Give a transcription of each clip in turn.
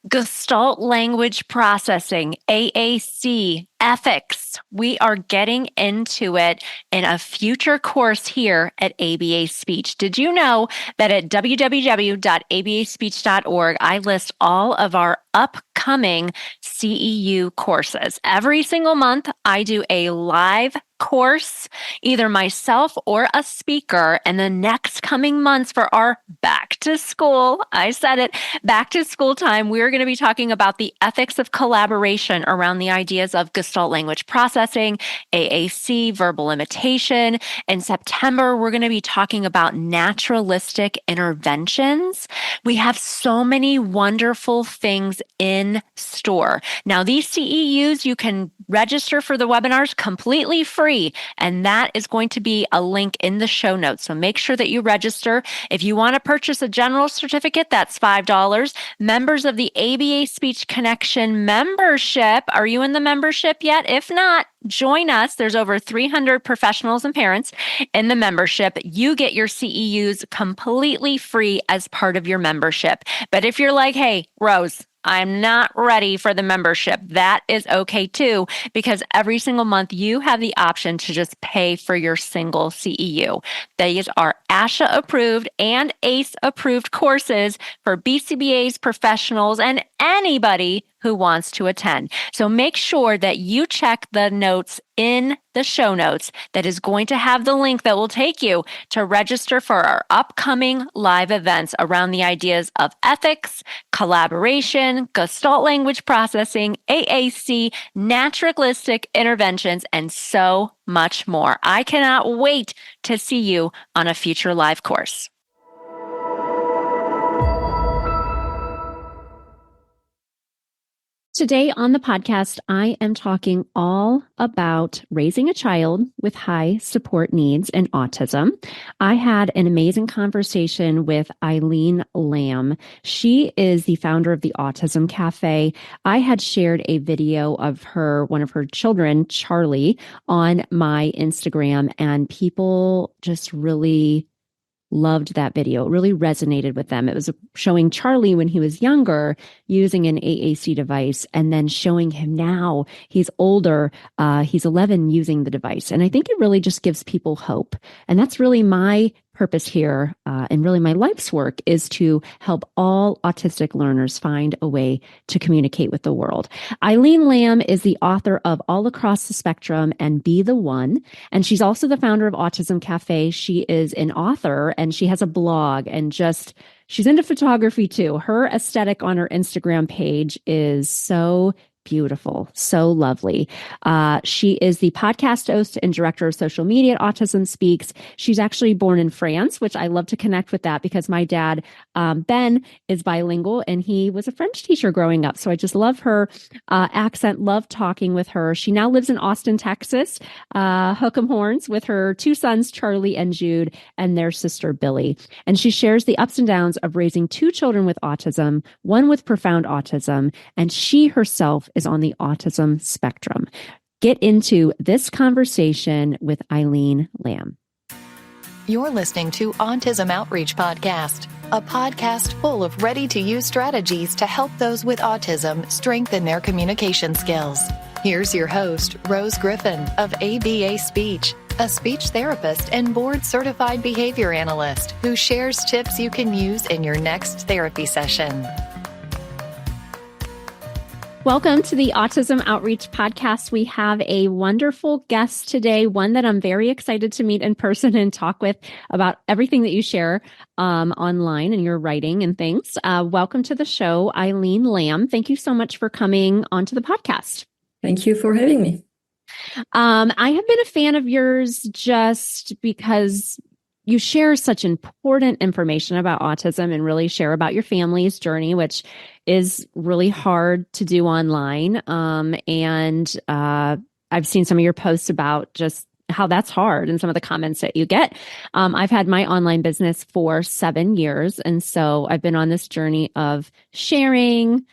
Gestalt language processing, AAC, ethics. We are getting into it in a future course here at ABA Speech. Did you know that at www.abaspeech.org, I list all of our upcoming CEU courses? Every single month, I do a live course, either myself or a speaker. And the next coming months for our back to school, I said it, back to school time, we're going to be talking about the ethics of collaboration around the ideas of Gestalt language processing, AAC, verbal imitation. In September, we're going to be talking about naturalistic interventions. We have so many wonderful things in store. Now, these CEUs, you can register for the webinars completely free, and that is going to be a link in the show notes. So make sure that you register. If you want to purchase a general certificate, that's $5. Members of the ABA Speech Connection membership, are you in the membership yet? If not, join us. There's over 300 professionals and parents in the membership. You get your CEUs completely free as part of your membership. But if you're like, hey, Rose, I'm not ready for the membership, that is okay too, because every single month you have the option to just pay for your single CEU. These are ASHA approved and ACE approved courses for BCBAs, professionals, and anybody who wants to attend. So make sure that you check the notes in the show notes that is going to have the link that will take you to register for our upcoming live events around the ideas of ethics, collaboration, Gestalt language processing, AAC, naturalistic interventions, and so much more. I cannot wait to see you on a future live course. Today on the podcast, I am talking all about raising a child with high support needs and autism. I had an amazing conversation with Eileen Lamb. She is the founder of the Autism Cafe. I had shared a video of one of her children, Charlie, on my Instagram, and people just really loved that video. It really resonated with them. It was showing Charlie when he was younger using an AAC device, and then showing him now he's older. He's 11 using the device. And I think it really just gives people hope. And that's really my purpose here, and really my life's work, is to help all autistic learners find a way to communicate with the world. Eileen Lamb is the author of All Across the Spectrum and Be the One, and she's also the founder of Autism Cafe. She is an author, and she has a blog, and she's into photography too. Her aesthetic on her Instagram page is so beautiful, so lovely. She is the podcast host and director of social media at Autism Speaks. She's actually born in France, which I love to connect with that because my dad, Ben, is bilingual and he was a French teacher growing up. So I just love her accent, love talking with her. She now lives in Austin, Texas, hook 'em horns with her two sons, Charlie and Jude, and their sister, Billy. And she shares the ups and downs of raising two children with autism, one with profound autism, and she herself is on the autism spectrum. Get into this conversation with Eileen Lamb. You're listening to Autism Outreach Podcast, a podcast full of ready-to-use strategies to help those with autism strengthen their communication skills. Here's your host, Rose Griffin of ABA Speech, a speech therapist and board-certified behavior analyst who shares tips you can use in your next therapy session. Welcome to the Autism Outreach Podcast. We have a wonderful guest today, one that I'm very excited to meet in person and talk with about everything that you share online and your writing and things. Welcome to the show, Eileen Lamb. Thank you so much for coming onto the podcast. Thank you for having me. I have been a fan of yours just because you share such important information about autism and really share about your family's journey, which is really hard to do online. And I've seen some of your posts about just how that's hard and some of the comments that you get. I've had my online business for 7 years. And so I've been on this journey of sharing,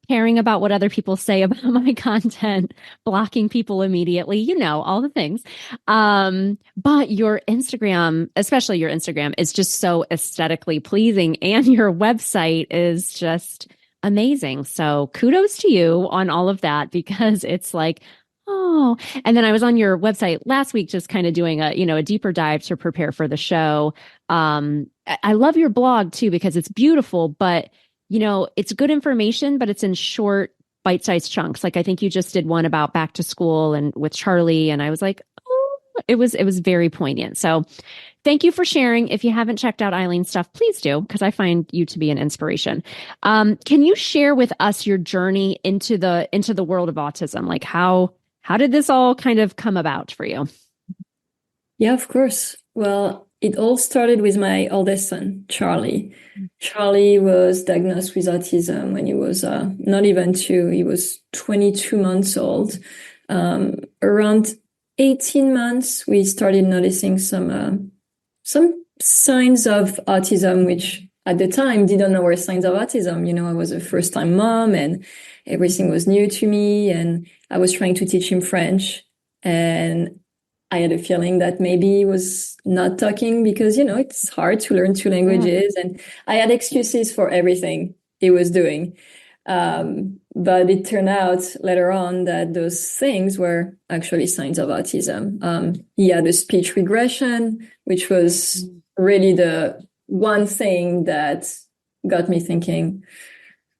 caring about what other people say about my content, blocking people immediately, all the things. But your Instagram, especially your Instagram, is just so aesthetically pleasing. And your website is just Amazing. So kudos to you on all of that because it's like, oh, and then I was on your website last week just kind of doing a deeper dive to prepare for the show. I love your blog too because it's beautiful, but it's good information, but it's in short bite-sized chunks. Like I think you just did one about back to school and with Charlie and I was like, oh, it was very poignant. So thank you for sharing. If you haven't checked out Eileen's stuff, please do, because I find you to be an inspiration. Can you share with us your journey into the world of autism? Like how did this all kind of come about for you? Yeah, of course. Well, it all started with my oldest son, Charlie. Charlie was diagnosed with autism when he was not even two. He was 22 months old. Around 18 months, we started noticing some signs of autism, which at the time didn't know were signs of autism. I was a first-time mom and everything was new to me. And I was trying to teach him French. And I had a feeling that maybe he was not talking because, it's hard to learn two languages. And I had excuses for everything he was doing. But it turned out later on that those things were actually signs of autism. He had a speech regression, which was really the one thing that got me thinking,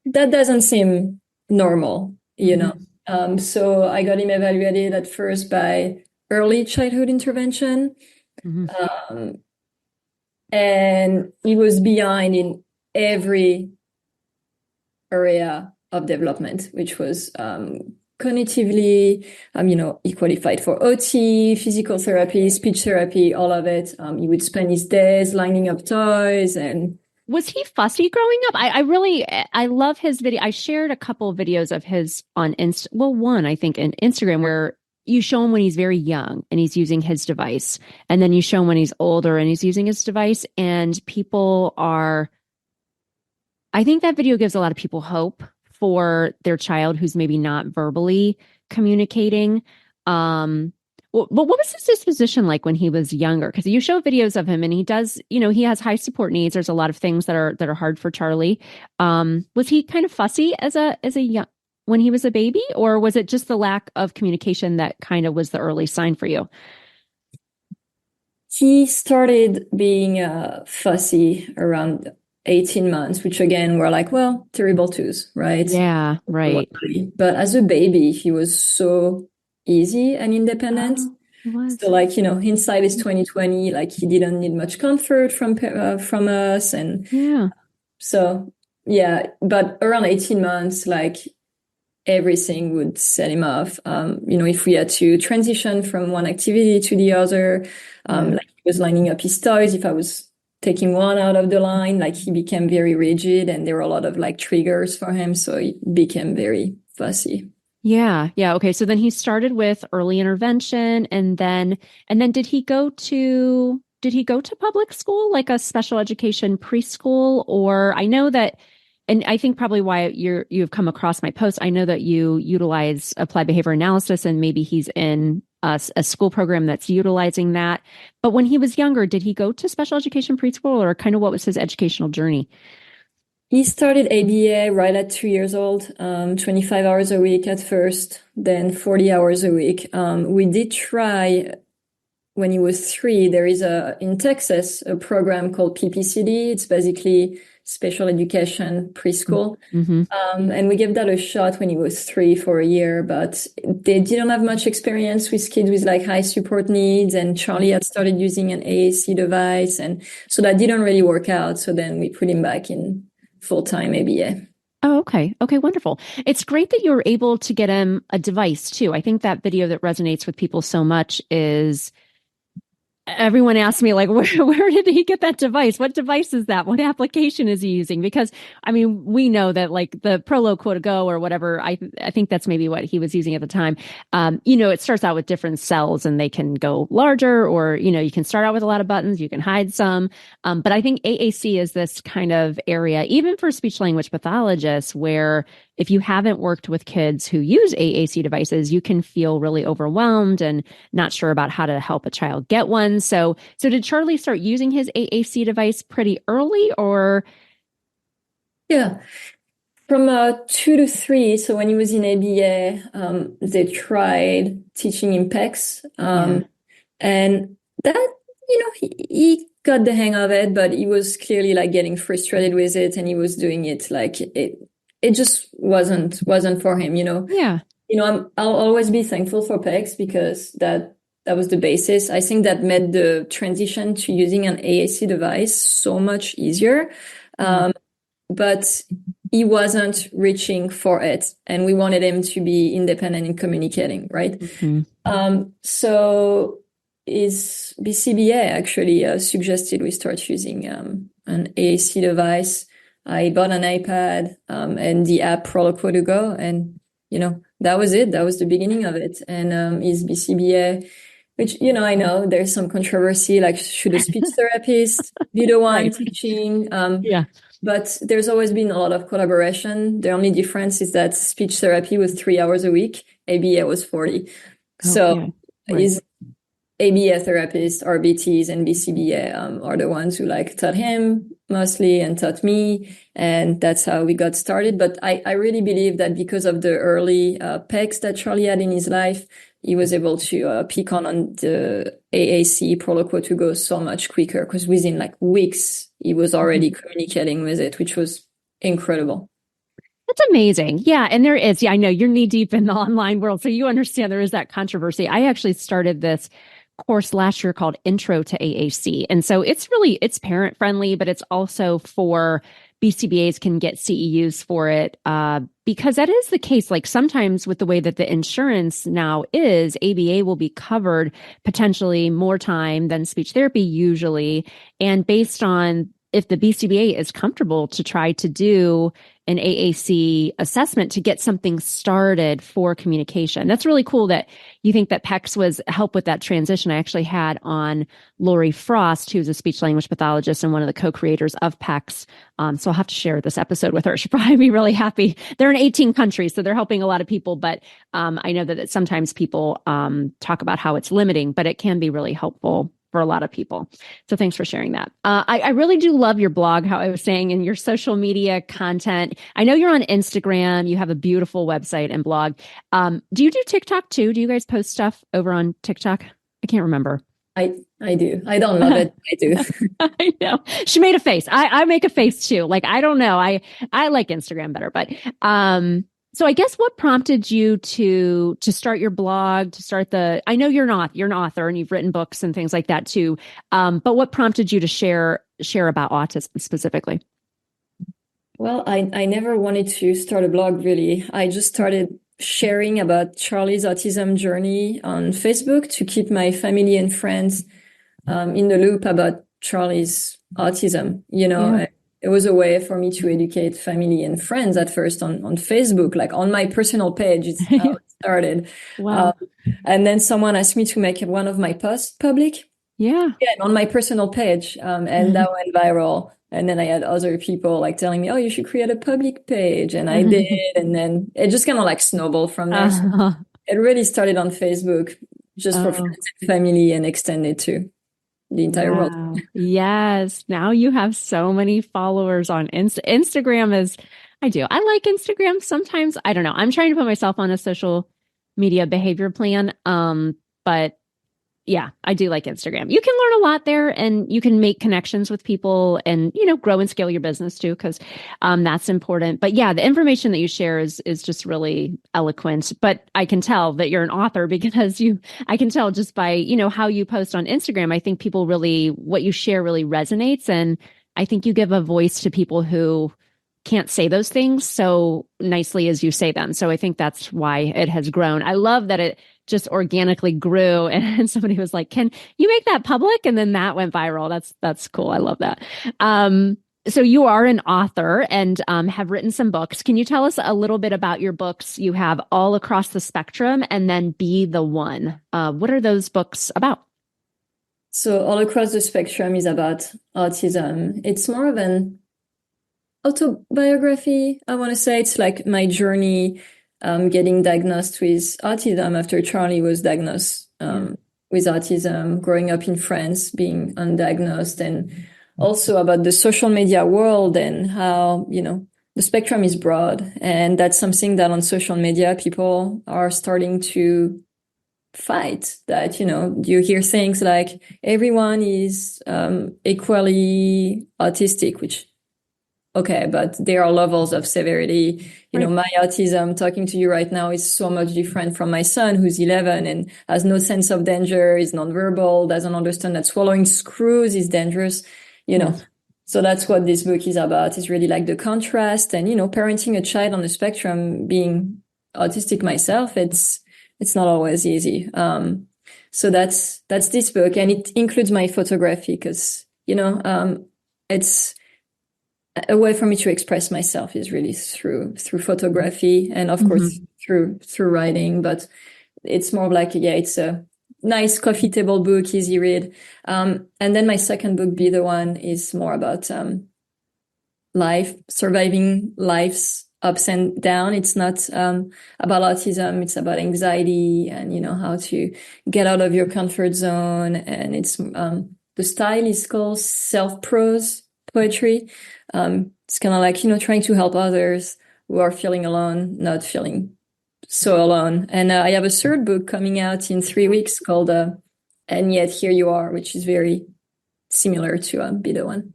that doesn't seem normal, So I got him evaluated at first by early childhood intervention. And he was behind in every area of development, which was cognitively, he qualified for OT, physical therapy, speech therapy, all of it. He would spend his days lining up toys. And was he fussy growing up? I love his video. I shared a couple of videos of his on one, I think, in Instagram where you show him when he's very young and he's using his device. And then you show him when he's older and he's using his device. And I think that video gives a lot of people hope for their child who's maybe not verbally communicating. But what was his disposition like when he was younger? Because you show videos of him and he does, he has high support needs. There's a lot of things that are hard for Charlie. Was he kind of fussy as a young when he was a baby, or was it just the lack of communication that kind of was the early sign for you? He started being fussy around 18 months, which again were like, well, terrible twos, right? Yeah, right. But as a baby, he was so easy and independent. Oh, he was. So hindsight is 2020, like he didn't need much comfort from us. And yeah. So, yeah, but around 18 months, like everything would set him off. If we had to transition from one activity to the other, like he was lining up his toys. If I was taking one out of the line, like he became very rigid and there were a lot of like triggers for him. So he became very fussy. Yeah. Yeah. Okay. So then he started with early intervention and then did he go to public school, like a special education preschool? Or I know that, and I think probably why you've come across my post, I know that you utilize applied behavior analysis and maybe he's in a school program that's utilizing that. But when he was younger, did he go to special education preschool or kind of what was his educational journey? He started ABA right at 2 years old, 25 hours a week at first, then 40 hours a week. We did try when he was 3. There is in Texas, a program called PPCD. It's basically special education preschool. And we gave that a shot when he was 3 for a year, but they didn't have much experience with kids with like high support needs. And Charlie had started using an AAC device. And so that didn't really work out. So then we put him back in full-time ABA. Oh, okay. Okay, wonderful. It's great that you were able to get him a device too. I think that video that resonates with people so much is everyone asks me like, where did he get that device? What device is that? What application is he using? Because I mean, we know that like the Prolo Quota Go or whatever, I think that's maybe what he was using at the time. It starts out with different cells and they can go larger or, you can start out with a lot of buttons, you can hide some. But I think AAC is this kind of area, even for speech language pathologists, where if you haven't worked with kids who use AAC devices, you can feel really overwhelmed and not sure about how to help a child get one. So did Charlie start using his AAC device pretty early or? Yeah. From 2 to 3, so when he was in ABA, they tried teaching him PECs, and that, he got the hang of it, but he was clearly like getting frustrated with it, and he was doing it like it just wasn't for him, Yeah. I'll always be thankful for PECs because that was the basis. I think that made the transition to using an AAC device so much easier. But he wasn't reaching for it, and we wanted him to be independent in communicating, right? So his BCBA actually suggested we start using an AAC device. I bought an iPad and the app Proloquo to go, and that was it. That was the beginning of it. And his BCBA, which I know there's some controversy, like should a speech therapist be the one teaching? But there's always been a lot of collaboration. The only difference is that speech therapy was 3 hours a week, ABA was 40. His ABA therapists, RBTs, and BCBA are the ones who taught him mostly and taught me, and that's how we got started. But I really believe that because of the early PECs that Charlie had in his life, he was able to pick on the AAC Proloquo to go so much quicker, because within weeks he was already communicating with it, which was incredible. That's amazing. Yeah. And there is, I know you're knee deep in the online world, so you understand there is that controversy. I actually started this course last year called Intro to AAC. And so it's parent friendly, but it's also for BCBAs can get CEUs for it, because that is the case. Like sometimes with the way that the insurance now is, ABA will be covered potentially more time than speech therapy usually. And based on if the BCBA is comfortable to try to do an AAC assessment to get something started for communication. That's really cool that you think that PECS was help with that transition. I actually had on Lori Frost, who's a speech language pathologist and one of the co-creators of PECS. So I'll have to share this episode with her. She'll probably be really happy. They're in 18 countries, so they're helping a lot of people. But I know that sometimes people talk about how it's limiting, but it can be really helpful for a lot of people. So thanks for sharing that. I really do love your blog, how I was saying, and your social media content. I know you're on Instagram. You have a beautiful website and blog. Do you do TikTok too? Do you guys post stuff over on TikTok? I can't remember. I do. I don't love it. I do. I know. She made a face. I make a face too. I don't know. I like Instagram better, but so I guess what prompted you to start your blog, to start I know you're an author and you've written books and things like that too. But what prompted you to share about autism specifically? Well, I never wanted to start a blog really. I just started sharing about Charlie's autism journey on Facebook to keep my family and friends in the loop about Charlie's autism, Yeah. It was a way for me to educate family and friends at first on Facebook, on my personal page. It's how it started. Wow. And then someone asked me to make one of my posts public. Yeah. On my personal page. And that went viral. And then I had other people telling me, oh, you should create a public page. And I did. And then it just kind of snowballed from there. So it really started on Facebook just for friends and family and extended to the entire world. Yes. Now you have so many followers on Instagram I like Instagram sometimes. I don't know. I'm trying to put myself on a social media behavior plan. But yeah, I do like Instagram. You can learn a lot there and you can make connections with people and, grow and scale your business too, because that's important. But yeah, the information that you share is just really eloquent. But I can tell that you're an author because I can tell just by, how you post on Instagram. I think people what you share really resonates. And I think you give a voice to people who can't say those things so nicely as you say them. So I think that's why it has grown. I love that it just organically grew and somebody was like, can you make that public? And then that went viral. That's cool. I love that. So you are an author and have written some books. Can you tell us a little bit about your books? You have All Across the Spectrum and then Be the One. What are those books about? So All Across the Spectrum is about autism. It's more of an autobiography, I want to say. It's my journey getting diagnosed with autism after Charlie was diagnosed with autism, growing up in France, being undiagnosed, and also about the social media world and how, the spectrum is broad, and that's something that on social media people are starting to fight. That, you hear things like everyone is equally autistic, which, okay, but there are levels of severity. My autism, talking to you right now, is so much different from my son, who's 11 and has no sense of danger, is nonverbal, doesn't understand that swallowing screws is dangerous. Yes. So that's what this book is about. It's really like the contrast, and, parenting a child on the spectrum, being autistic myself, it's not always easy. So that's this book, and it includes my photography because, it's a way for me to express myself is really through photography, and of course through writing. But it's more like, it's a nice coffee table book, easy read. And then my second book, Be the One, is more about life, surviving life's ups and downs. It's not about autism. It's about anxiety and, how to get out of your comfort zone. And it's the style is called self-prose poetry. It's kind of like, trying to help others who are feeling alone, not feeling so alone. And I have a third book coming out in 3 weeks called And Yet Here You Are, which is very similar to Be the One.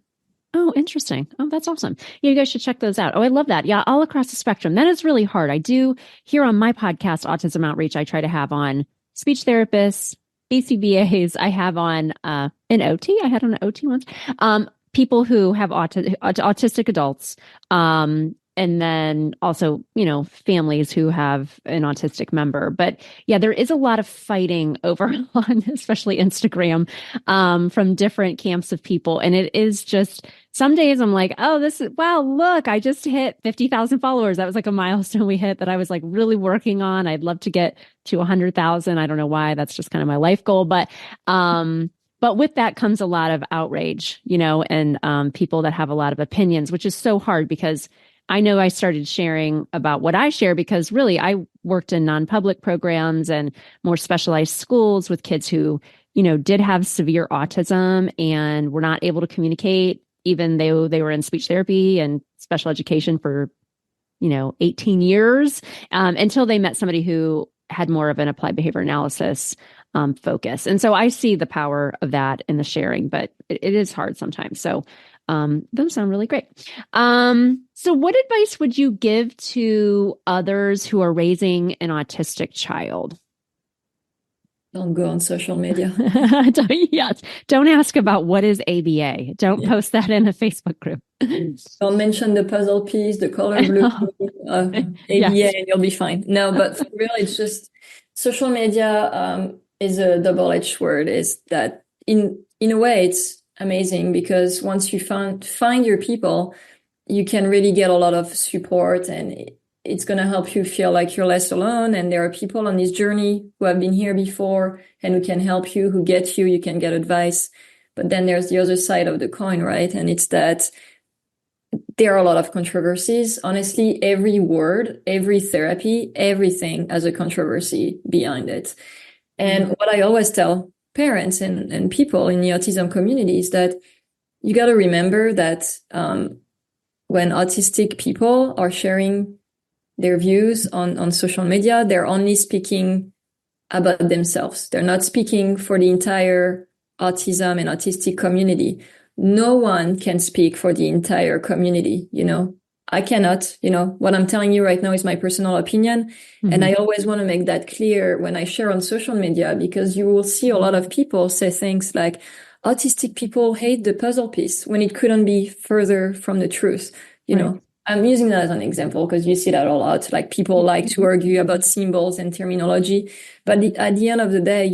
Oh, interesting. Oh, that's awesome. Yeah, you guys should check those out. Oh, I love that. Yeah, all across the spectrum. That is really hard. I do here on my podcast, Autism Outreach, I try to have on speech therapists, ACBAs. I have on an OT. I had on an OT once. People who have autistic adults, and then also, families who have an autistic member. But yeah, there is a lot of fighting over on especially Instagram, from different camps of people. And it is just, some days I'm like, oh, wow, look, I just hit 50,000 followers. That was like a milestone we hit that I was like really working on. I'd love to get to 100,000. I don't know why. That's just kind of my life goal. But with that comes a lot of outrage, and people that have a lot of opinions, which is so hard because I know I started sharing about what I share because really I worked in non-public programs and more specialized schools with kids who, did have severe autism and were not able to communicate, even though they were in speech therapy and special education for, 18 years, until they met somebody who had more of an applied behavior analysis focus. And so I see the power of that in the sharing, but it is hard sometimes. So those sound really great. So what advice would you give to others who are raising an autistic child? Don't go on social media. Yes. Don't ask about what is ABA. Don't post that in a Facebook group. Don't mention the puzzle piece, the color blue, ABA, yes. And you'll be fine. No, but for real, it's just social media is a double-edged word. Is that in a way it's amazing because once you find your people, you can really get a lot of support, and it's going to help you feel like you're less alone. And there are people on this journey who have been here before and who can help you, who get you. You can get advice. But then there's the other side of the coin, right? And it's that there are a lot of controversies. Honestly, every word, every therapy, everything has a controversy behind it. And what I always tell parents and people in the autism community is that you got to remember that when autistic people are sharing their views on social media, they're only speaking about themselves. They're not speaking for the entire autism and autistic community. No one can speak for the entire community. I cannot, what I'm telling you right now is my personal opinion. Mm-hmm. And I always want to make that clear when I share on social media, because you will see a lot of people say things like autistic people hate the puzzle piece when it couldn't be further from the truth. Right. I'm using that as an example because you see that a lot. Like people like to argue about symbols and terminology. But at the end of the day,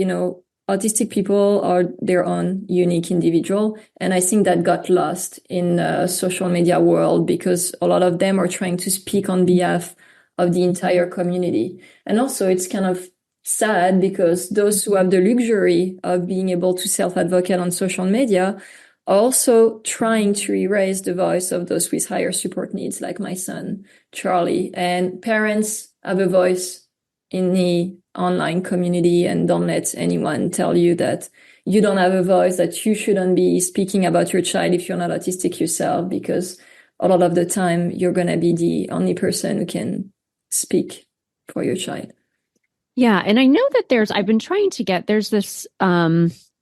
autistic people are their own unique individual. And I think that got lost in the social media world because a lot of them are trying to speak on behalf of the entire community. And also it's kind of sad because those who have the luxury of being able to self-advocate on social media are also trying to erase the voice of those with higher support needs, like my son, Charlie. And parents have a voice in the online community, and don't let anyone tell you that you don't have a voice, that you shouldn't be speaking about your child if you're not autistic yourself, because a lot of the time you're going to be the only person who can speak for your child. Yeah. And I know that I've been trying to there's this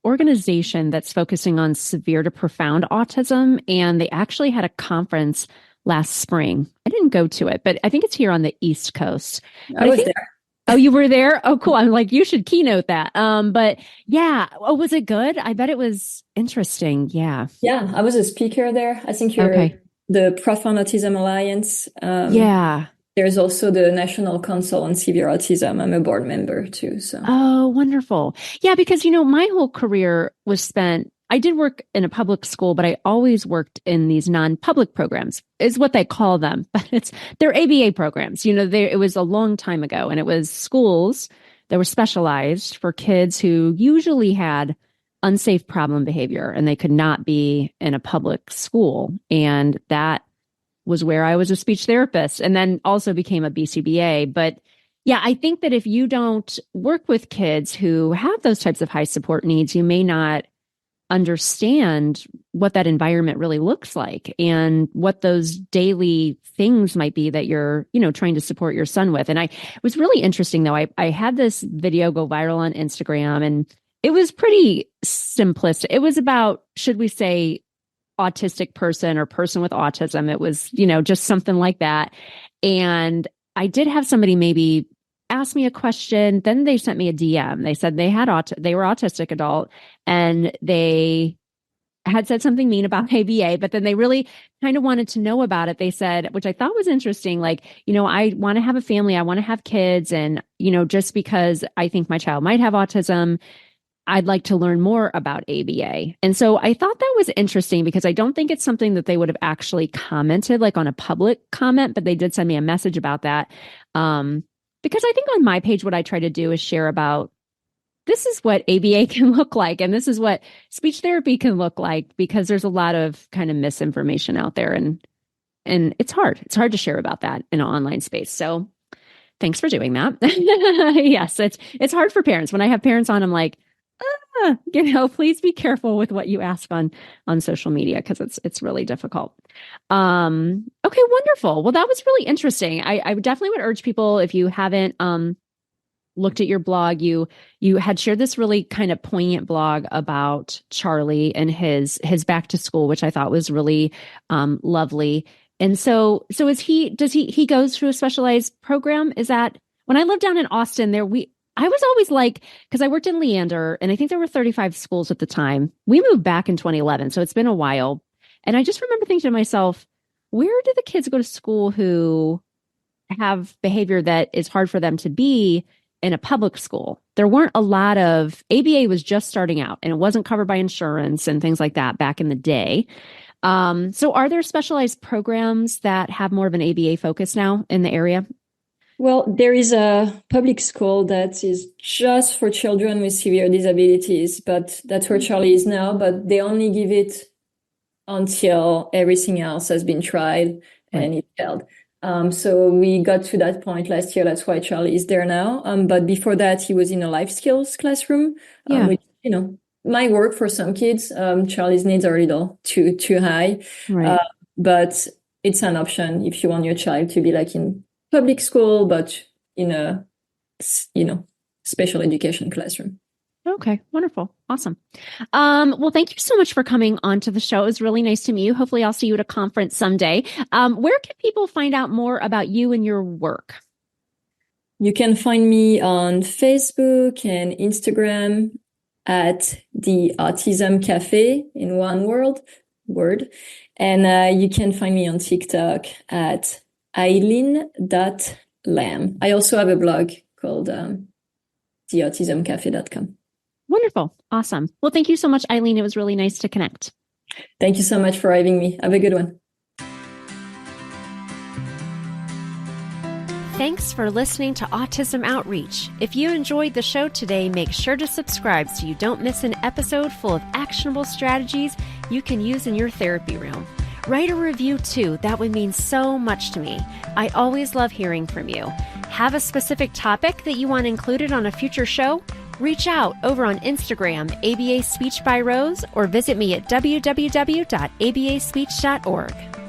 organization that's focusing on severe to profound autism. And they actually had a conference last spring. I didn't go to it, but I think it's here on the East Coast. I was there. Oh, you were there? Oh, cool. I'm like, you should keynote that. But yeah. Oh, was it good? I bet it was interesting. Yeah. Yeah, I was a speaker there. I think you're the Profound Autism Alliance. Yeah. There's also the National Council on Severe Autism. I'm a board member too. So. Oh, wonderful. Yeah, because, my whole career was spent, I did work in a public school, but I always worked in these non-public programs, is what they call them. But they're ABA programs. It was a long time ago, and it was schools that were specialized for kids who usually had unsafe problem behavior, and they could not be in a public school. And that was where I was a speech therapist, and then also became a BCBA. But yeah, I think that if you don't work with kids who have those types of high support needs, you may not understand what that environment really looks like and what those daily things might be that you're, trying to support your son with. And it was really interesting though. I had this video go viral on Instagram, and it was pretty simplistic. It was about, should we say, autistic person or person with autism. It was, just something like that. And I did have somebody maybe ask me a question. Then they sent me a DM. They said they were autistic adult, and they had said something mean about ABA, but then they really kind of wanted to know about it. They said, which I thought was interesting, like, I want to have a family, I want to have kids. And, just because I think my child might have autism, I'd like to learn more about ABA. And so I thought that was interesting because I don't think it's something that they would have actually commented like on a public comment, but they did send me a message about that. Because I think on my page, what I try to do is share about, this is what ABA can look like, and this is what speech therapy can look like, because there's a lot of kind of misinformation out there, and it's hard. It's hard to share about that in an online space. So thanks for doing that. Yes, it's hard for parents. When I have parents on, I'm like, please be careful with what you ask on social media, because it's really difficult. Okay, wonderful. Well, that was really interesting. I definitely would urge people, if you haven't looked at your blog, you had shared this really kind of poignant blog about Charlie and his back to school, which I thought was really lovely. And so does he goes through a specialized program? Is that, when I lived down in Austin, I was always like, because I worked in Leander, and I think there were 35 schools at the time. We moved back in 2011, so it's been a while. And I just remember thinking to myself, where do the kids go to school who have behavior that is hard for them to be in a public school? There weren't a lot of, ABA was just starting out, and it wasn't covered by insurance and things like that back in the day. So are there specialized programs that have more of an ABA focus now in the area? Well, there is a public school that is just for children with severe disabilities, but that's where Charlie is now, but they only give it until everything else has been tried and it failed. So we got to that point last year. That's why Charlie is there now. But before that, he was in a life skills classroom, which, might work for some kids. Charlie's needs are a little too high, right. But it's an option if you want your child to be like in public school, but in a, special education classroom. Okay, wonderful. Awesome. Well, thank you so much for coming onto the show. It was really nice to meet you. Hopefully I'll see you at a conference someday. Where can people find out more about you and your work? You can find me on Facebook and Instagram at the Autism Cafe in one word. And you can find me on TikTok at Eileen.Lamb. I also have a blog called theautismcafe.com. Wonderful. Awesome. Well, thank you so much, Eileen. It was really nice to connect. Thank you so much for having me. Have a good one. Thanks for listening to Autism Outreach. If you enjoyed the show today, make sure to subscribe so you don't miss an episode full of actionable strategies you can use in your therapy room. Write a review too. That would mean so much to me. I always love hearing from you. Have a specific topic that you want included on a future show? Reach out over on Instagram, ABA Speech by Rose, or visit me at www.abaspeech.org.